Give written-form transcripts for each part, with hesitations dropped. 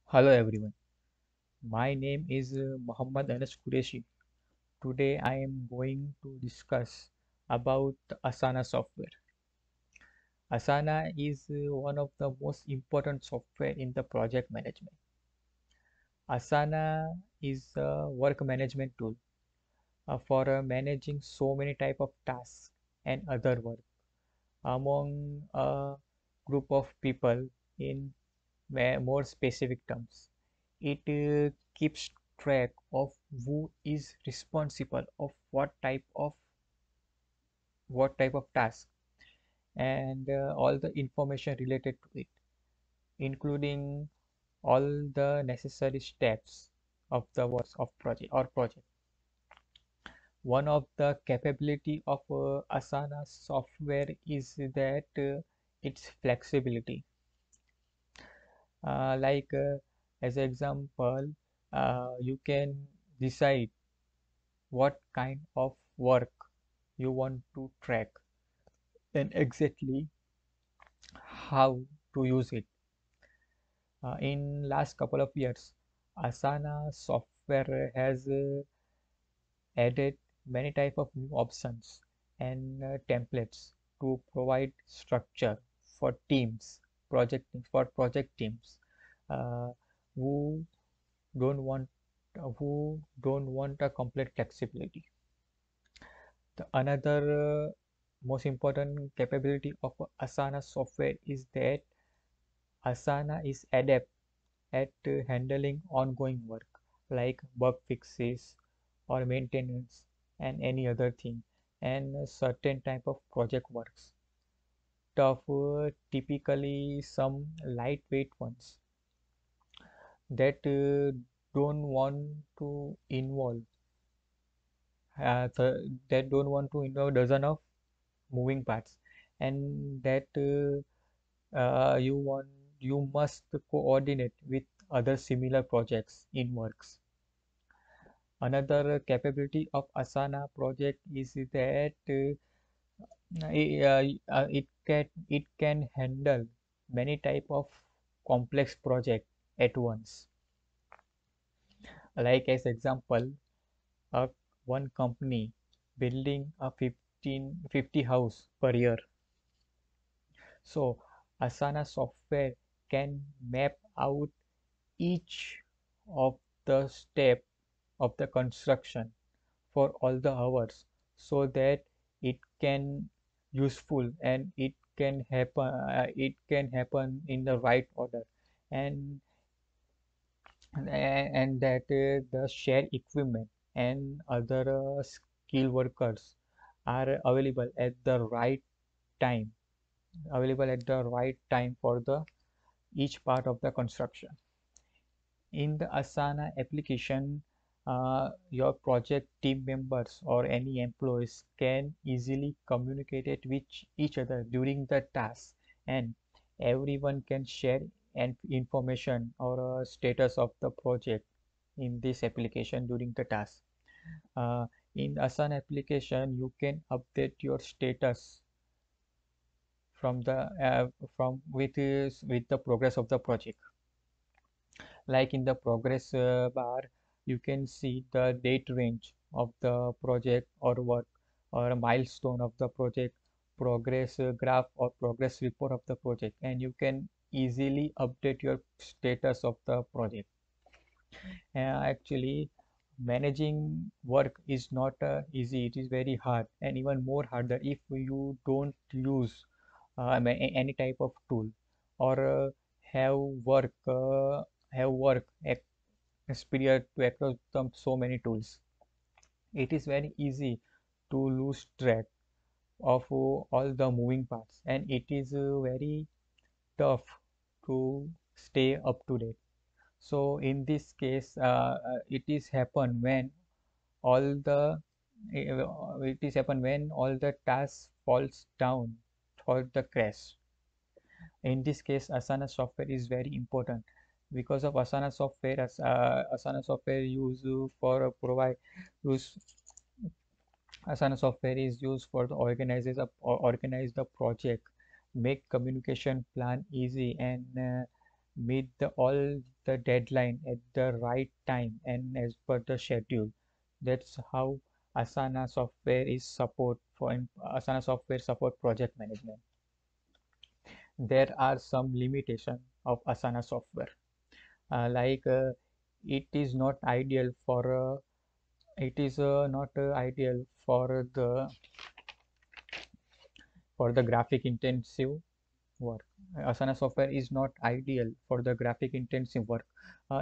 Hello everyone, my name is Muhammad Anas Qureshi. Today I am going to discuss about Asana software. Asana is one of the most important software in the project management. Asana is a work management tool for managing so many type of tasks and other work among a group of people in more specific terms. It keeps track of who is responsible of what type of task and all the information related to it, including all the necessary steps of the works of project. One of the capability of Asana software is that its flexibility. Like as an example, you can decide what kind of work you want to track and exactly how to use it. In last couple of years, Asana software has added many type of new options and templates to provide structure for teams, project teams uh, who don't want a complete flexibility. Another most important capability of Asana software is that Asana is adept at handling ongoing work like bug fixes or maintenance and any other thing and a certain type of project works. Tough, typically some lightweight ones that don't want to involve that don't want to involve dozen of moving parts and that you must coordinate with other similar projects in works. Another capability of Asana project is that it can handle many type of complex project at once. Like as example, uh, one company building a 50 house per year. So Asana software can map out each of the step of the construction for all the hours so that it can useful and it can happen in the right order and and that the shared equipment and other skilled workers are time available at the right time for the each part of the construction. In the Asana application, your project team members or any employees can easily communicate it with each other during the task, and everyone can share information or status of the project in this application during the task. Uh, in Asana application, you can update your status from the from with the progress of the project. Like in the progress bar, you can see the date range of the project or work or a milestone of the project, progress graph or progress report of the project, and you can easily update your status of the project. Actually, managing work is not easy, it is very hard and even more harder if you don't use any type of tool or have work uh, have work experience to across so many tools. It is very easy to lose track of all the moving parts and it is very tough to stay up to date. So in this case, it is happen when all the it is happen when all the tasks falls down for the crash. In this case, Asana software is very important because of Asana software use Asana software is used for the organize the project, make communication plan easy, and meet all the deadline at the right time and as per the schedule. That's how Asana software is support for Asana software support project management. There are some limitation of Asana software, like it is not ideal for it is not ideal for the graphic intensive work. Asana software is not ideal for the graphic intensive work.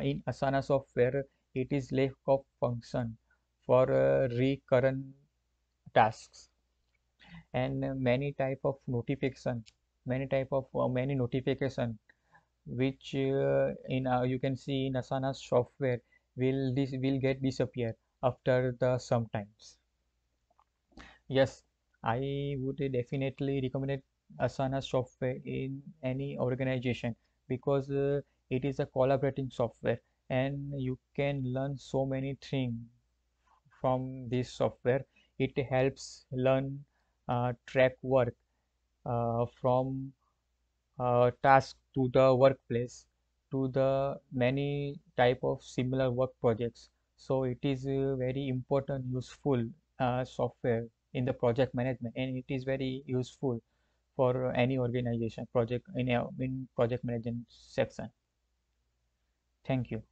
In Asana software, it is lack of function for recurrent tasks and many notification which in you can see in Asana software will get disappear after the sometimes. Yes, I would definitely recommend Asana software in any organization because it is a collaborating software and you can learn so many things from this software. It helps learn track work from task to the workplace to the many type of similar work projects. So it is a very important useful software in the project management, and it is very useful for any organization project in project management section. Thank you.